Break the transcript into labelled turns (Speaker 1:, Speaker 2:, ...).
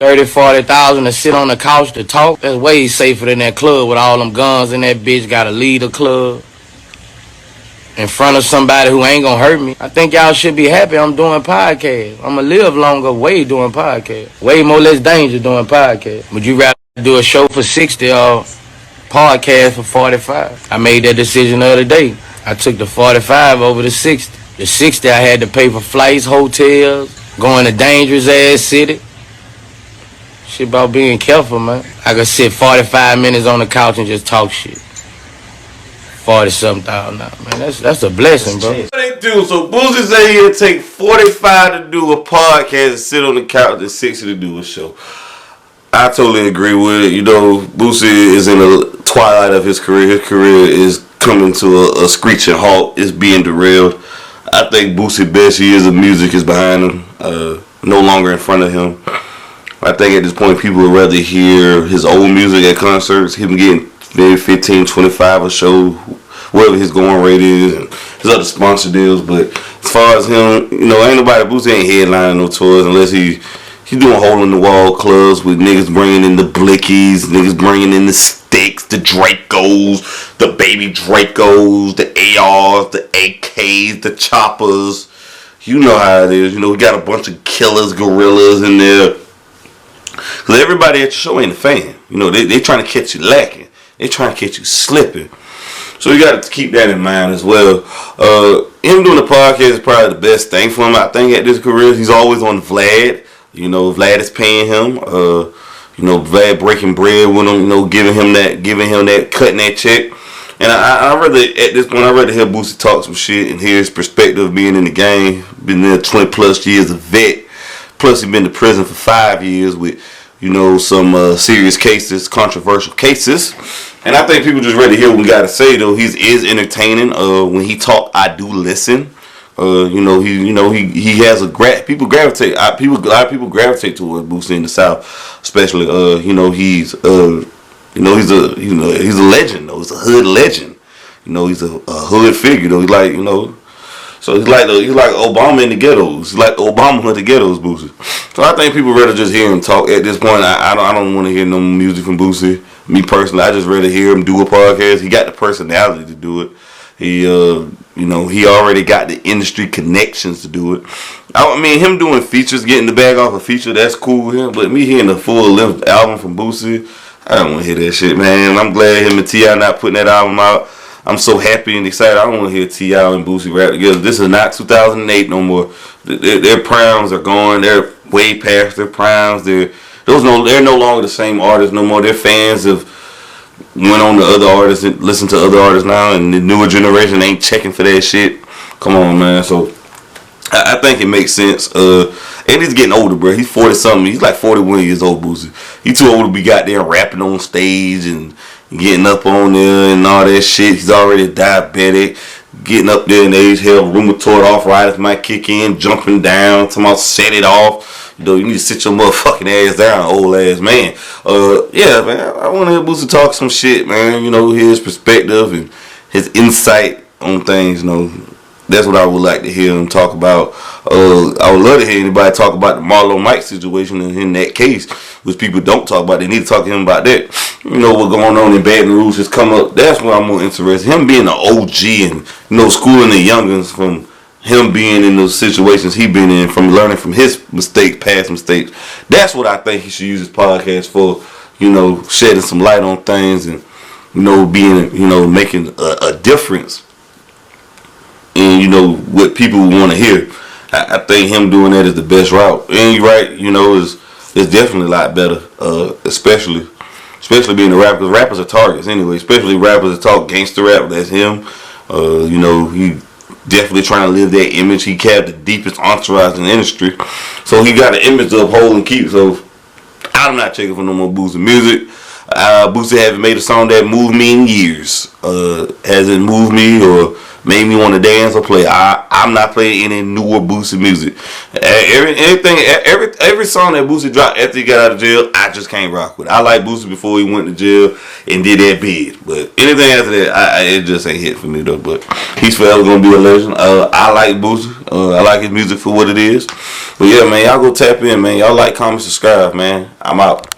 Speaker 1: 30, 40,000 to sit on the couch to talk. That's way safer than that club with all them guns and that bitch gotta leave the club in front of somebody who ain't gonna hurt me. I think y'all should be happy I'm doing podcasts. I'ma live longer way doing podcasts. Way more less danger doing podcasts. Would you rather do a show for 60 or podcast for 45? I made that decision the other day. I took the 45 over the 60. The 60 I had to pay for flights, hotels, going to dangerous ass city. Shit about being careful, man. I could sit 45 minutes on the couch and just talk shit. 40-something thousand now, man. That's a blessing, bro.
Speaker 2: What they do? So Boosie say he'll take 45 to do a podcast and sit on the couch and 60 to do a show. I totally agree with it. You know, Boosie is in the twilight of his career. His career is coming to a screeching halt. It's being derailed. I think Boosie best years of music is behind him. No longer in front of him. I think at this point people would rather hear his old music at concerts, him getting maybe 15, 25 a show, whatever his going rate is, and his other sponsor deals. But as far as him, you know, ain't nobody, Boosie ain't headlining no tours unless he's doing hole in the wall clubs with niggas bringing in the Blickies, niggas bringing in the Sticks, the Dracos, the Baby Dracos, the ARs, the AKs, the Choppers. You know how it is. You know, we got a bunch of killers, gorillas in there. Because everybody at your show ain't a fan. You know, they trying to catch you lacking. They trying to catch you slipping. So you got to keep that in mind as well. Him doing the podcast is probably the best thing for him. I think at this career, he's always on Vlad. You know, Vlad is paying him. You know, Vlad breaking bread with him. You know, giving him that, cutting that check. And I rather at this point, I rather hear Boosie talk some shit and hear his perspective of being in the game. Been there 20 plus years, a vet. Plus, he been to prison for 5 years with, you know, some serious cases, controversial cases. And I think people just ready to hear what we got to say, though. He is entertaining. When he talk, I do listen. He has a people gravitate. A lot of people gravitate toward Boosie in the South, especially. He's a legend, though. He's a hood legend. You know, he's a hood figure, though. He's like, you know. So he's like Obama in the ghettos. He's like Obama in the ghettos, Boosie. So I think people rather just hear him talk at this point. I don't want to hear no music from Boosie. Me personally, I just rather hear him do a podcast. He got the personality to do it. He already got the industry connections to do it. I mean, him doing features, getting the bag off a feature, that's cool with him. But me hearing a full length album from Boosie, I don't want to hear that shit, man. I'm glad him and T.I. not putting that album out. I'm so happy and excited. I don't want to hear T.I. and Boosie rap together. This is not 2008 no more. Their primes are gone. They're way past their primes. They're no longer the same artists no more. Their fans have went on to other artists and listen to other artists now, and the newer generation ain't checking for that shit. Come on, man. So I think it makes sense. And he's getting older, bro. He's 40 something. He's like 41 years old, Boosie. He too old to be goddamn rapping on stage and getting up on there and all that shit. He's already diabetic. Getting up there in age, hell, rheumatoid arthritis might kick in, jumping down, talking about set it off. You know, you need to sit your motherfucking ass down, old ass man. Yeah, man, I want to hear Boosie talk some shit, man. You know, his perspective and his insight on things, you know. That's what I would like to hear him talk about. I would love to hear anybody talk about the Marlo Mike situation in that case, which people don't talk about. They need to talk to him about that. You know, what going on in Baton Rouge has come up. That's what I'm more interested. Him being an OG and, you know, schooling the youngins from him being in those situations he been in, from learning from his mistakes, past mistakes. That's what I think he should use his podcast for. You know, shedding some light on things and, you know, being, you know, making a difference. And, you know, what people want to hear. I think him doing that is the best route. And you're right, you know, it's definitely a lot better, especially being a rapper. Because rappers are targets anyway, especially rappers that talk gangster rap. That's him. You know, he definitely trying to live that image. He kept the deepest entourage in the industry. So he got an image to uphold and keep. So I'm not checking for no more Boosie music. Boosie haven't made a song that moved me in years. Hasn't moved me or made me want to dance or play. I'm not playing any newer Boosie music. Every song that Boosie dropped after he got out of jail, I just can't rock with. I like Boosie before he went to jail and did that bid, but anything after that, it just ain't hit for me though. But he's forever gonna be a legend. I like Boosie. I like his music for what it is. But yeah, man, y'all go tap in, man. Y'all like, comment, subscribe, man. I'm out.